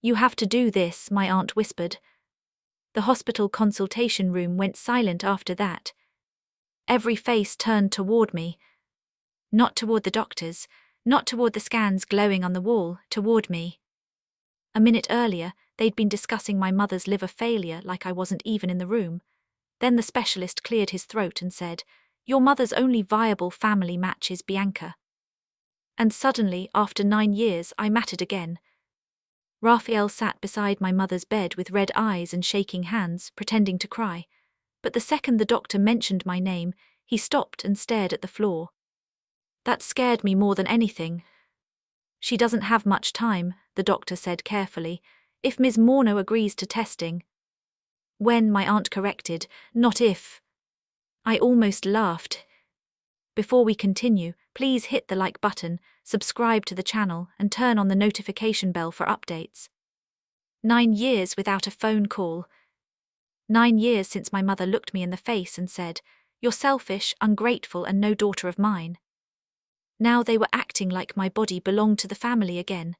"You have to do this," my aunt whispered. The hospital consultation room went silent after that. Every face turned toward me. Not toward the doctors, not toward the scans glowing on the wall, toward me. A minute earlier, they'd been discussing my mother's liver failure like I wasn't even in the room. Then the specialist cleared his throat and said, "Your mother's only viable family match is Bianca." And suddenly, after 9 years, I mattered again. Raphael sat beside my mother's bed with red eyes and shaking hands, pretending to cry. But the second the doctor mentioned my name, he stopped and stared at the floor. That scared me more than anything. "She doesn't have much time," the doctor said carefully, "if Ms. Morneau agrees to testing." "When," my aunt corrected, "not if." I almost laughed. Before we continue, please hit the like button, subscribe to the channel, and turn on the notification bell for updates. 9 years without a phone call. 9 years since my mother looked me in the face and said, "You're selfish, ungrateful, and no daughter of mine." Now they were acting like my body belonged to the family again.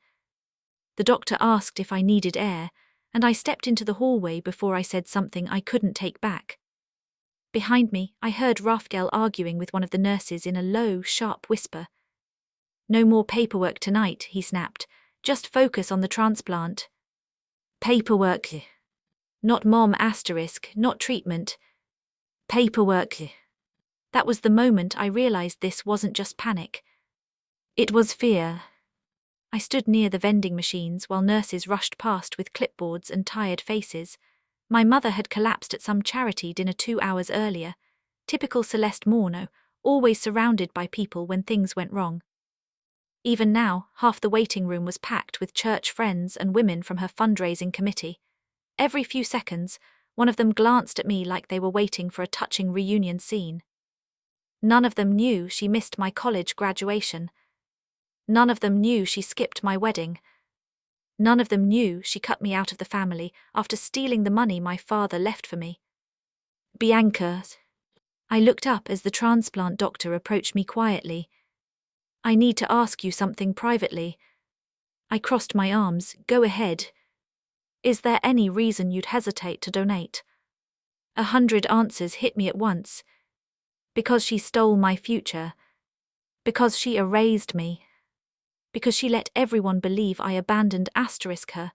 The doctor asked if I needed air, and I stepped into the hallway before I said something I couldn't take back. Behind me, I heard Raphael arguing with one of the nurses in a low, sharp whisper. "No more paperwork tonight," he snapped. "Just focus on the transplant." "Paperwork. Not mom asterisk, not treatment. Paperwork." That was the moment I realized this wasn't just panic. It was fear. I stood near the vending machines while nurses rushed past with clipboards and tired faces. My mother had collapsed at some charity dinner 2 hours earlier. Typical Celeste Morneau, always surrounded by people when things went wrong. Even now, half the waiting room was packed with church friends and women from her fundraising committee. Every few seconds, one of them glanced at me like they were waiting for a touching reunion scene. None of them knew she missed my college graduation. None of them knew she skipped my wedding. None of them knew she cut me out of the family after stealing the money my father left for me. "Bianca." I looked up as the transplant doctor approached me quietly. "I need to ask you something privately." I crossed my arms. "Go ahead. Is there any reason you'd hesitate to donate?" 100 answers hit me at once. Because she stole my future. Because she erased me. Because she let everyone believe I abandoned her.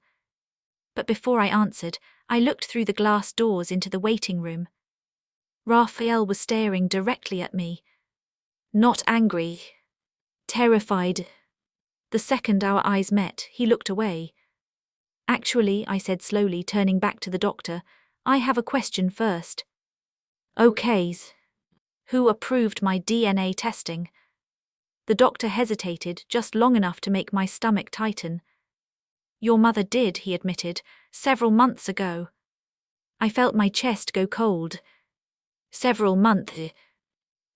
But before I answered, I looked through the glass doors into the waiting room. Raphael was staring directly at me. Not angry. Terrified. The second our eyes met, he looked away. "Actually," I said slowly, turning back to the doctor, "I have a question first." "Okay. Who approved my DNA testing?" The doctor hesitated just long enough to make my stomach tighten. "Your mother did," he admitted, "several months ago." I felt my chest go cold. Several months.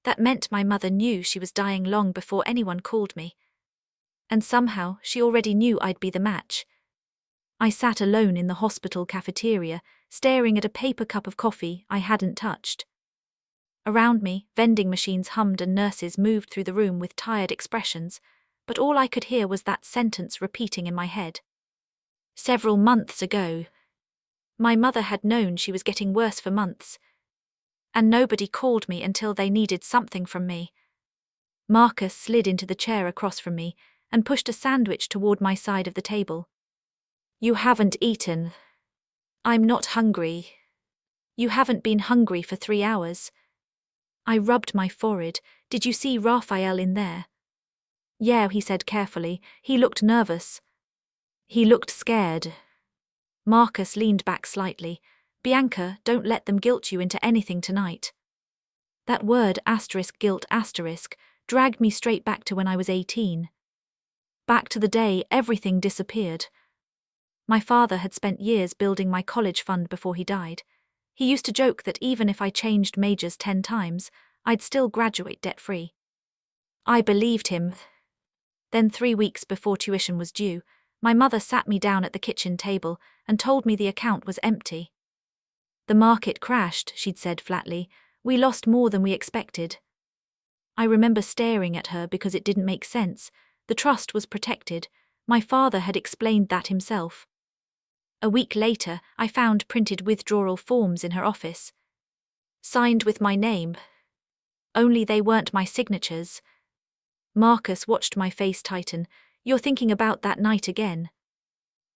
That meant my mother knew she was dying long before anyone called me. And somehow she already knew I'd be the match. I sat alone in the hospital cafeteria, staring at a paper cup of coffee I hadn't touched. Around me, vending machines hummed and nurses moved through the room with tired expressions, but all I could hear was that sentence repeating in my head. Several months ago. My mother had known she was getting worse for months. And nobody called me until they needed something from me. Marcus slid into the chair across from me and pushed a sandwich toward my side of the table. "You haven't eaten." "I'm not hungry." "You haven't been hungry for 3 hours." I rubbed my forehead. "Did you see Raphael in there?" "Yeah," he said carefully. "He looked nervous." "He looked scared." Marcus leaned back slightly. "Bianca, don't let them guilt you into anything tonight." That word *guilt* dragged me straight back to when I was 18. Back to the day everything disappeared. My father had spent years building my college fund before he died. He used to joke that even if I changed majors 10 times, I'd still graduate debt-free. I believed him. Then 3 weeks before tuition was due, my mother sat me down at the kitchen table and told me the account was empty. "The market crashed," she'd said flatly. "We lost more than we expected." I remember staring at her because it didn't make sense. The trust was protected. My father had explained that himself. A week later, I found printed withdrawal forms in her office. Signed with my name. Only they weren't my signatures. Marcus watched my face tighten. "You're thinking about that night again."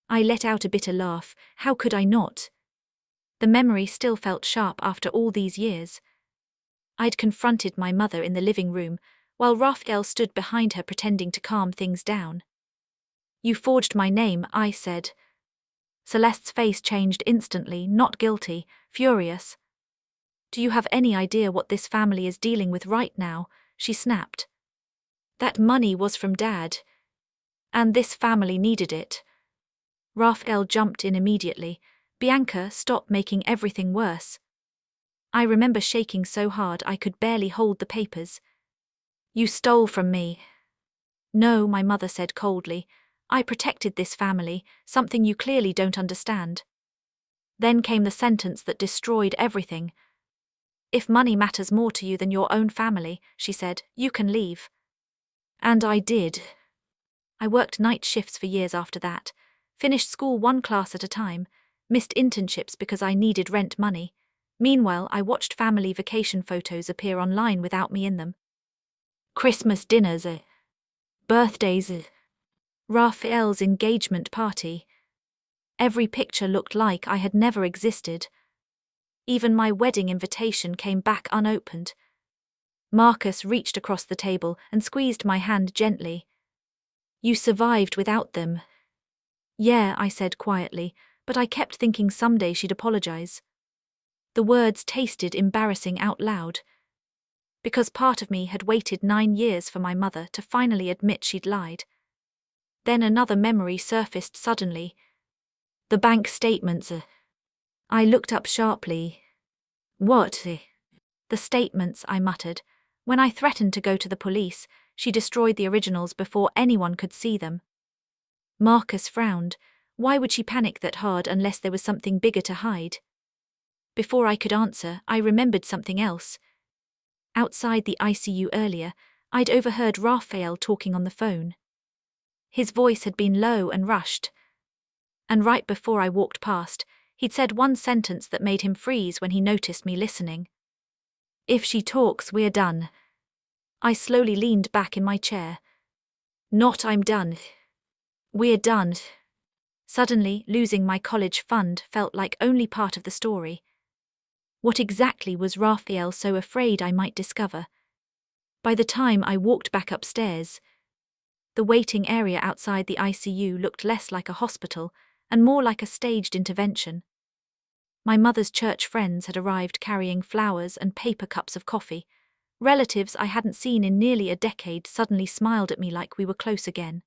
I let out a bitter laugh. How could I not? The memory still felt sharp after all these years. I'd confronted my mother in the living room, while Raphael stood behind her pretending to calm things down. "You forged my name," I said. Celeste's face changed instantly, not guilty, furious. "Do you have any idea what this family is dealing with right now?" she snapped. "That money was from Dad. And this family needed it." Raphael jumped in immediately. "Bianca, stop making everything worse." I remember shaking so hard I could barely hold the papers. "You stole from me." "No," my mother said coldly. "I protected this family, something you clearly don't understand." Then came the sentence that destroyed everything. "If money matters more to you than your own family," she said, "you can leave." And I did. I worked night shifts for years after that, finished school one class at a time, missed internships because I needed rent money. Meanwhile, I watched family vacation photos appear online without me in them. Christmas dinners, birthdays, Raphael's engagement party. Every picture looked like I had never existed. Even my wedding invitation came back unopened. Marcus reached across the table and squeezed my hand gently. "You survived without them." "Yeah," I said quietly, but I kept thinking someday she'd apologize. The words tasted embarrassing out loud. Because part of me had waited 9 years for my mother to finally admit she'd lied. Then another memory surfaced suddenly. The bank statements. I looked up sharply. "What?" "The statements," I muttered. "When I threatened to go to the police, she destroyed the originals before anyone could see them." Marcus frowned. Why would she panic that hard unless there was something bigger to hide? Before I could answer, I remembered something else. Outside the ICU earlier, I'd overheard Raphael talking on the phone. His voice had been low and rushed. And right before I walked past, he'd said one sentence that made him freeze when he noticed me listening. "If she talks, we're done." I slowly leaned back in my chair. "Not I'm done. We're done." Suddenly, losing my college fund felt like only part of the story. What exactly was Raphael so afraid I might discover? By the time I walked back upstairs, the waiting area outside the ICU looked less like a hospital and more like a staged intervention. My mother's church friends had arrived carrying flowers and paper cups of coffee. Relatives I hadn't seen in nearly a decade suddenly smiled at me like we were close again.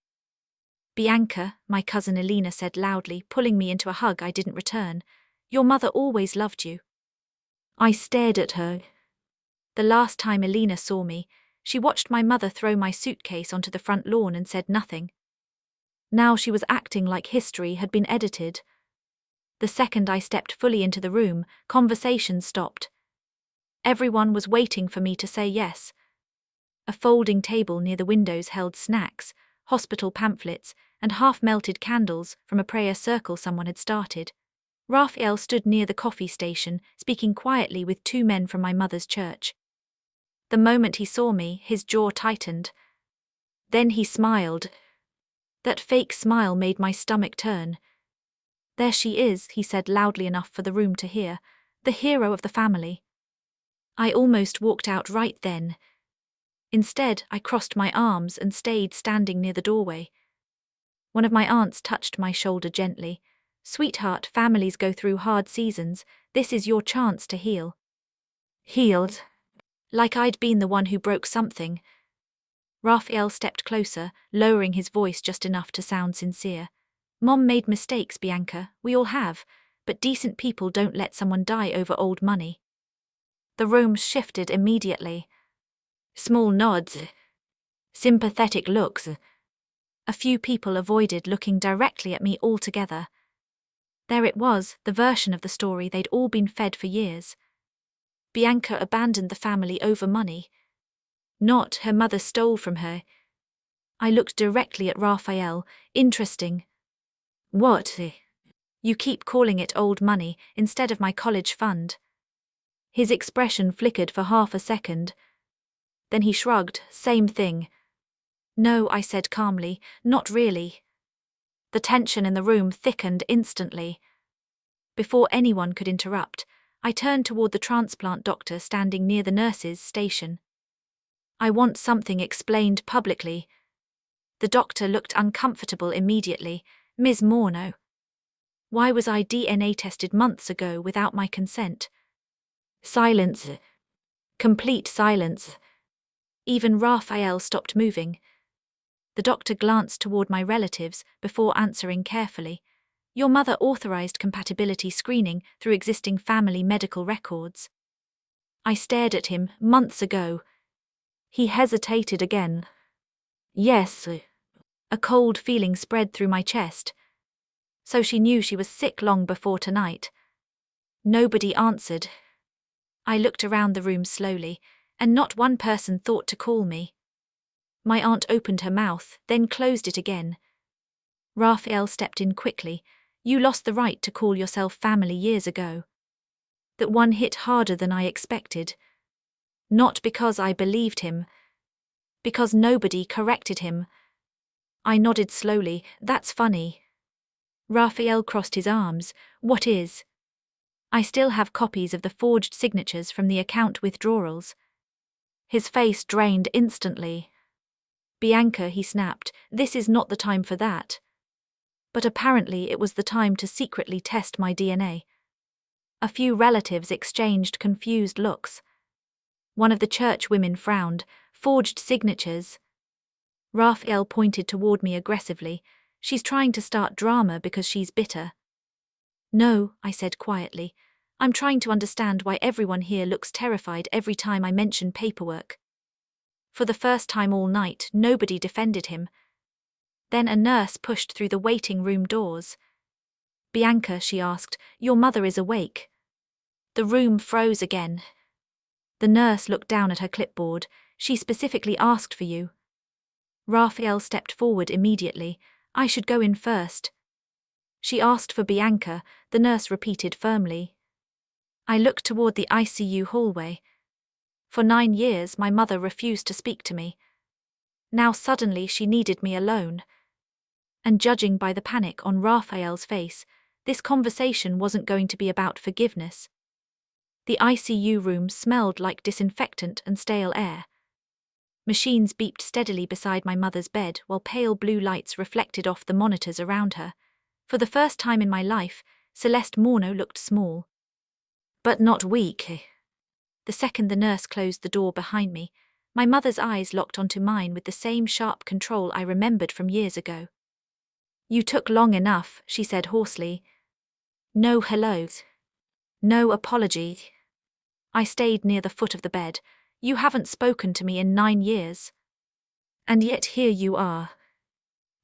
"Bianca," my cousin Elena said loudly, pulling me into a hug I didn't return, "your mother always loved you." I stared at her. The last time Elena saw me, she watched my mother throw my suitcase onto the front lawn and said nothing. Now she was acting like history had been edited. The second I stepped fully into the room, conversation stopped. Everyone was waiting for me to say yes. A folding table near the windows held snacks, hospital pamphlets, and half-melted candles from a prayer circle someone had started. Raphael stood near the coffee station, speaking quietly with 2 men from my mother's church. The moment he saw me, his jaw tightened. Then he smiled. That fake smile made my stomach turn. "There she is," he said loudly enough for the room to hear, "the hero of the family." I almost walked out right then. Instead, I crossed my arms and stayed standing near the doorway. One of my aunts touched my shoulder gently. "Sweetheart, families go through hard seasons. This is your chance to heal." Healed? Like I'd been the one who broke something. Raphael stepped closer, lowering his voice just enough to sound sincere. "Mom made mistakes, Bianca, we all have, but decent people don't let someone die over old money." The room shifted immediately. Small nods. Sympathetic looks. A few people avoided looking directly at me altogether. There it was, the version of the story they'd all been fed for years. Bianca abandoned the family over money. Not her mother stole from her. I looked directly at Raphael. "Interesting." "What?" You keep calling it old money instead of my college fund. His expression flickered for half a second. Then he shrugged, same thing. No, I said calmly, not really. The tension in the room thickened instantly. Before anyone could interrupt, I turned toward the transplant doctor standing near the nurse's station. I want something explained publicly. The doctor looked uncomfortable immediately. Ms. Morneau. Why was I DNA tested months ago without my consent? Silence. Complete silence. Even Raphael stopped moving. The doctor glanced toward my relatives before answering carefully. Your mother authorized compatibility screening through existing family medical records. I stared at him months ago. He hesitated again. Yes. A cold feeling spread through my chest. So she knew she was sick long before tonight. Nobody answered. I looked around the room slowly, and not one person thought to call me. My aunt opened her mouth, then closed it again. Raphael stepped in quickly. You lost the right to call yourself family years ago. That one hit harder than I expected. Not because I believed him. Because nobody corrected him. I nodded slowly. That's funny. Raphael crossed his arms. What is? I still have copies of the forged signatures from the account withdrawals. His face drained instantly. Bianca, he snapped, this is not the time for that. But apparently it was the time to secretly test my DNA. A few relatives exchanged confused looks. One of the church women frowned. Forged signatures. Raphael pointed toward me aggressively. She's trying to start drama because she's bitter. No, I said quietly. I'm trying to understand why everyone here looks terrified every time I mention paperwork. For the first time all night, nobody defended him. Then a nurse pushed through the waiting room doors. Bianca, she asked, your mother is awake. The room froze again. The nurse looked down at her clipboard. She specifically asked for you. Raphael stepped forward immediately. I should go in first. She asked for Bianca, the nurse repeated firmly. I looked toward the ICU hallway. For 9 years my mother refused to speak to me. Now suddenly she needed me alone. And judging by the panic on Raphael's face, this conversation wasn't going to be about forgiveness. The ICU room smelled like disinfectant and stale air. Machines beeped steadily beside my mother's bed while pale blue lights reflected off the monitors around her. For the first time in my life, Celeste Morneau looked small. But not weak. The second the nurse closed the door behind me, my mother's eyes locked onto mine with the same sharp control I remembered from years ago. You took long enough, she said hoarsely. No hellos. No apology. I stayed near the foot of the bed. You haven't spoken to me in 9 years. And yet here you are.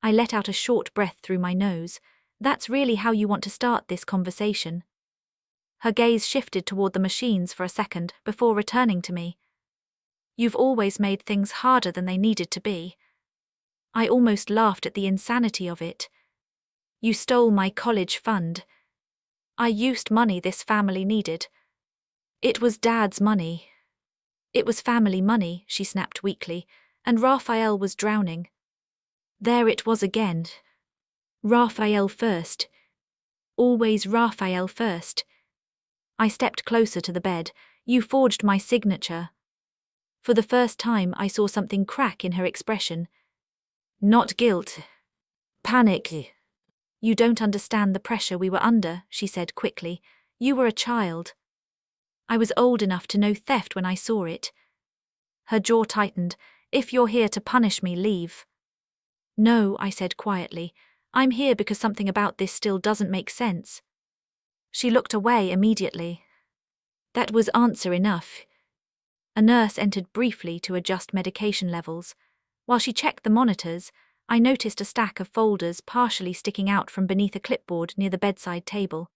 I let out a short breath through my nose. That's really how you want to start this conversation. Her gaze shifted toward the machines for a second before returning to me. You've always made things harder than they needed to be. I almost laughed at the insanity of it. You stole my college fund. I used money this family needed. It was Dad's money. It was family money, she snapped weakly, and Raphael was drowning. There it was again. Raphael first. Always Raphael first. I stepped closer to the bed. You forged my signature. For the first time I saw something crack in her expression. Not guilt. Panic. You don't understand the pressure we were under, she said quickly. You were a child. I was old enough to know theft when I saw it. Her jaw tightened. If you're here to punish me, leave. No, I said quietly. I'm here because something about this still doesn't make sense. She looked away immediately. That was answer enough. A nurse entered briefly to adjust medication levels. While she checked the monitors, I noticed a stack of folders partially sticking out from beneath a clipboard near the bedside table.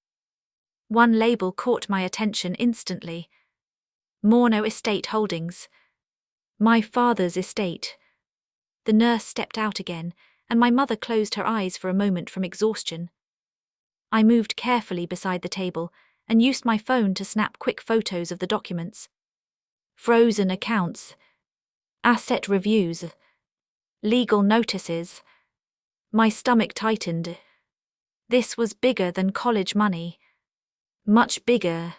One label caught my attention instantly. Morneau Estate Holdings. My father's estate. The nurse stepped out again, and my mother closed her eyes for a moment from exhaustion. I moved carefully beside the table and used my phone to snap quick photos of the documents. Frozen accounts, asset reviews, legal notices. My stomach tightened. This was bigger than college money. Much bigger.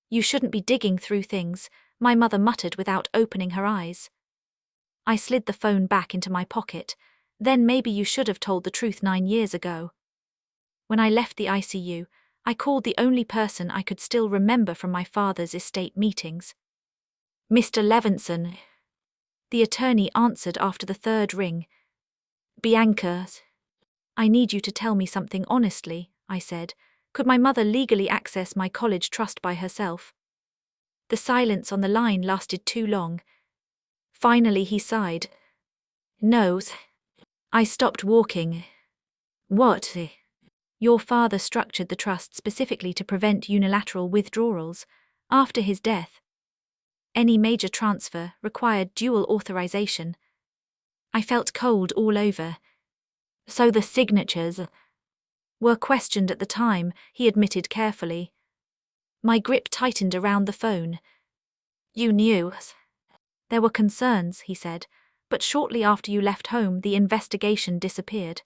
You shouldn't be digging through things, my mother muttered without opening her eyes. I slid the phone back into my pocket. Then maybe you should have told the truth 9 years ago. When I left the ICU, I called the only person I could still remember from my father's estate meetings. Mr. Levinson. The attorney answered after the third ring. Bianca. I need you to tell me something honestly, I said. Could my mother legally access my college trust by herself? The silence on the line lasted too long. Finally he sighed. No. I stopped walking. What? Your father structured the trust specifically to prevent unilateral withdrawals. After his death, any major transfer required dual authorization. I felt cold all over. So the signatures were questioned at the time, he admitted carefully. My grip tightened around the phone. You knew. There were concerns, he said, but shortly after you left home, the investigation disappeared.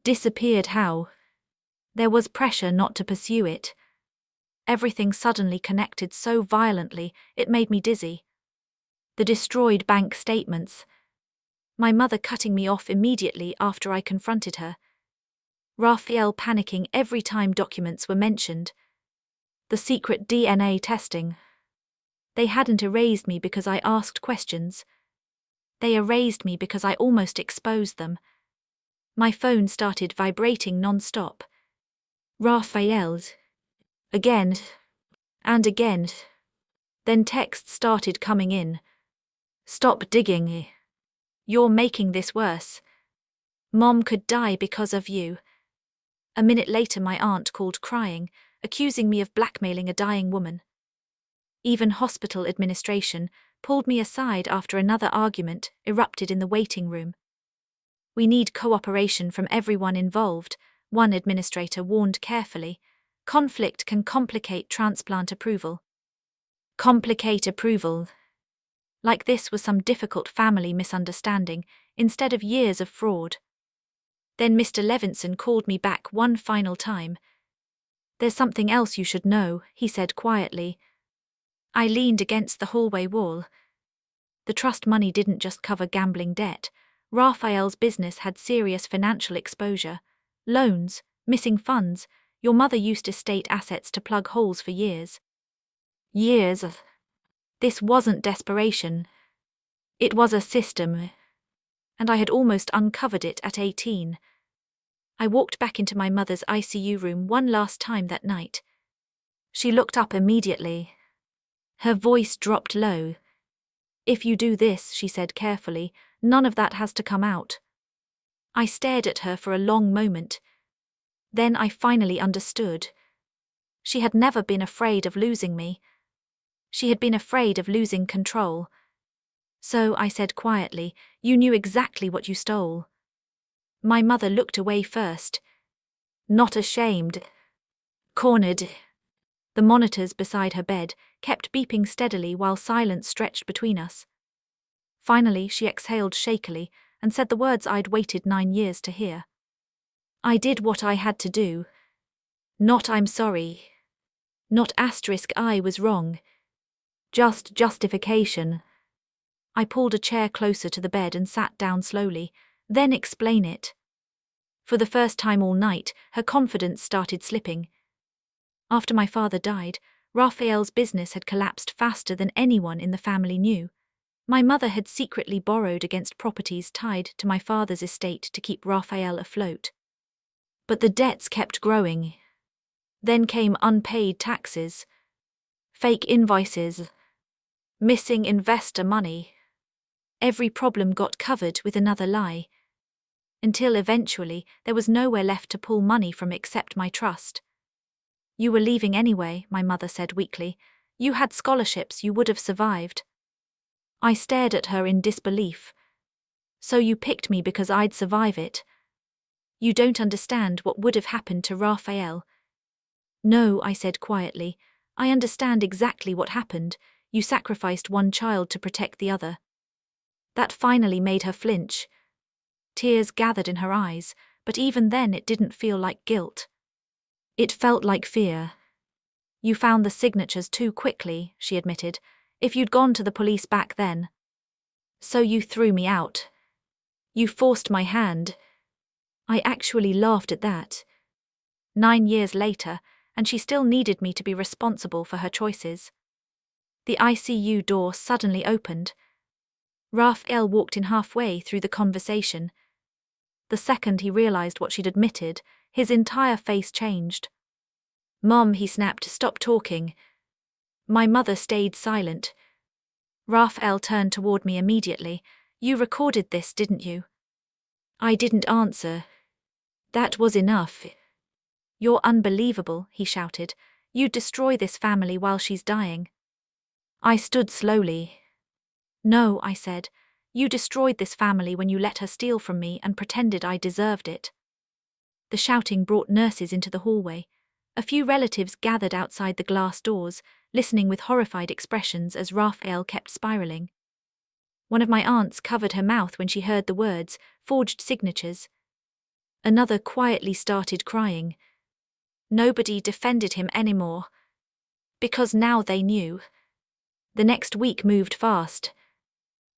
Disappeared how? There was pressure not to pursue it. Everything suddenly connected so violently, it made me dizzy. The destroyed bank statements. My mother cutting me off immediately after I confronted her. Raphael panicking every time documents were mentioned. The secret DNA testing. They hadn't erased me because I asked questions. They erased me because I almost exposed them. My phone started vibrating non-stop. Raphael's. Again. And again. Then texts started coming in. Stop digging. You're making this worse. Mom could die because of you. A minute later my aunt called crying, accusing me of blackmailing a dying woman. Even hospital administration pulled me aside after another argument erupted in the waiting room. We need cooperation from everyone involved, one administrator warned carefully. Conflict can complicate transplant approval. Complicate approval. Like this was some difficult family misunderstanding, instead of years of fraud. Then Mr. Levinson called me back one final time. There's something else you should know, he said quietly. I leaned against the hallway wall. The trust money didn't just cover gambling debt. Raphael's business had serious financial exposure. Loans, missing funds. Your mother used estate assets to plug holes for years. Years. This wasn't desperation. It was a system. And I had almost uncovered it at 18. I walked back into my mother's ICU room one last time that night. She looked up immediately. Her voice dropped low. If you do this, she said carefully, none of that has to come out. I stared at her for a long moment. Then I finally understood. She had never been afraid of losing me. She had been afraid of losing control. So I said quietly, you knew exactly what you stole. My mother looked away first. Not ashamed. Cornered. The monitors beside her bed kept beeping steadily while silence stretched between us. Finally, she exhaled shakily and said the words I'd waited 9 years to hear. I did what I had to do. Not I'm sorry. Not I was wrong. Just justification. I pulled a chair closer to the bed and sat down slowly, then explain it. For the first time all night, her confidence started slipping. After my father died, Raphael's business had collapsed faster than anyone in the family knew. My mother had secretly borrowed against properties tied to my father's estate to keep Raphael afloat. But the debts kept growing. Then came unpaid taxes, fake invoices, missing investor money. Every problem got covered with another lie. Until eventually there was nowhere left to pull money from except my trust. You were leaving anyway, my mother said weakly. You had scholarships, you would have survived. I stared at her in disbelief. So you picked me because I'd survive it. You don't understand what would have happened to Raphael. No, I said quietly. I understand exactly what happened. You sacrificed one child to protect the other. That finally made her flinch. Tears gathered in her eyes, but even then it didn't feel like guilt. It felt like fear. You found the signatures too quickly, she admitted. If you'd gone to the police back then. So you threw me out. You forced my hand. I actually laughed at that. 9 years later, and she still needed me to be responsible for her choices. The ICU door suddenly opened. Raphael walked in halfway through the conversation. The second he realized what she'd admitted, his entire face changed. "Mom," he snapped, "stop talking." My mother stayed silent. Raphael turned toward me immediately. "You recorded this, didn't you?" I didn't answer. That was enough. "You're unbelievable," he shouted. "You'd destroy this family while she's dying." I stood slowly. "No," I said. "You destroyed this family when you let her steal from me and pretended I deserved it." The shouting brought nurses into the hallway. A few relatives gathered outside the glass doors, listening with horrified expressions as Raphael kept spiraling. One of my aunts covered her mouth when she heard the words, "forged signatures." Another quietly started crying. Nobody defended him anymore. Because now they knew. The next week moved fast.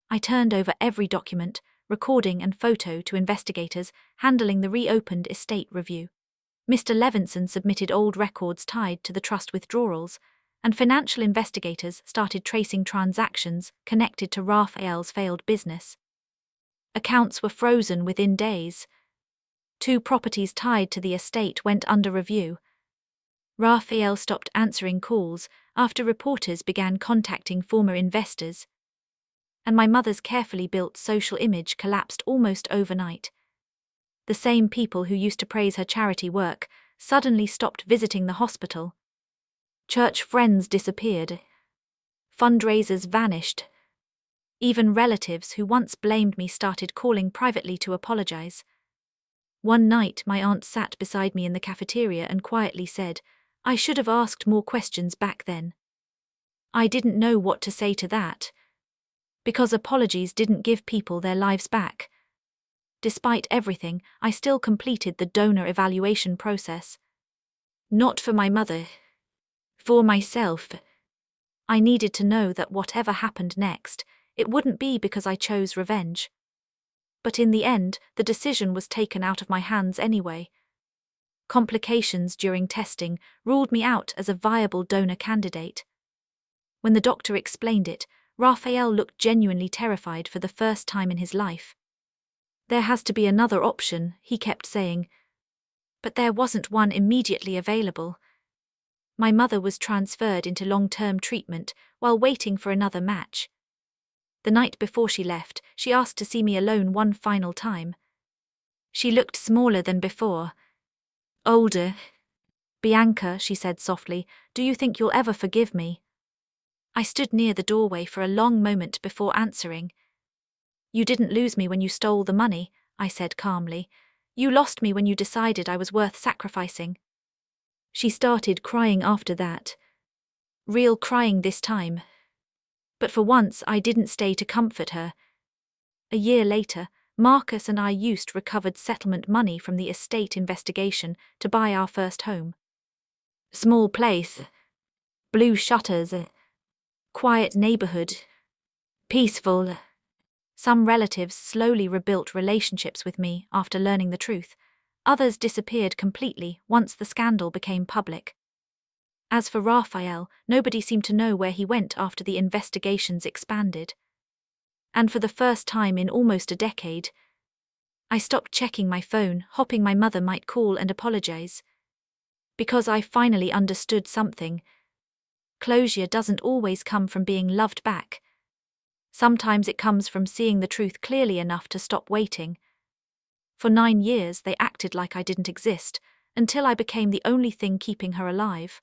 I turned over every document, recording and photo to investigators handling the reopened estate review. Mr. Levinson submitted old records tied to the trust withdrawals, and financial investigators started tracing transactions connected to Raphael's failed business. Accounts were frozen within days. 2 properties tied to the estate went under review. Raphael stopped answering calls after reporters began contacting former investors. And my mother's carefully built social image collapsed almost overnight. The same people who used to praise her charity work suddenly stopped visiting the hospital. Church friends disappeared. Fundraisers vanished. Even relatives who once blamed me started calling privately to apologize. One night, my aunt sat beside me in the cafeteria and quietly said, "I should have asked more questions back then." I didn't know what to say to that. Because apologies didn't give people their lives back. Despite everything, I still completed the donor evaluation process. Not for my mother. For myself. I needed to know that whatever happened next, it wouldn't be because I chose revenge. But in the end, the decision was taken out of my hands anyway. Complications during testing ruled me out as a viable donor candidate. When the doctor explained it, Raphael looked genuinely terrified for the first time in his life. "There has to be another option," he kept saying. But there wasn't one immediately available. My mother was transferred into long-term treatment while waiting for another match. The night before she left, she asked to see me alone one final time. She looked smaller than before. Older. "Bianca," she said softly, "do you think you'll ever forgive me?" I stood near the doorway for a long moment before answering. "You didn't lose me when you stole the money," I said calmly. "You lost me when you decided I was worth sacrificing." She started crying after that. Real crying this time. But for once I didn't stay to comfort her. A year later, Marcus and I used recovered settlement money from the estate investigation to buy our first home. Small place. Blue shutters. Quiet neighborhood. Peaceful. Some relatives slowly rebuilt relationships with me after learning the truth. Others disappeared completely once the scandal became public. As for Raphael, nobody seemed to know where he went after the investigations expanded. And for the first time in almost a decade, I stopped checking my phone, hoping my mother might call and apologize. Because I finally understood something. Closure doesn't always come from being loved back. Sometimes it comes from seeing the truth clearly enough to stop waiting. For 9 years they acted like I didn't exist, until I became the only thing keeping her alive.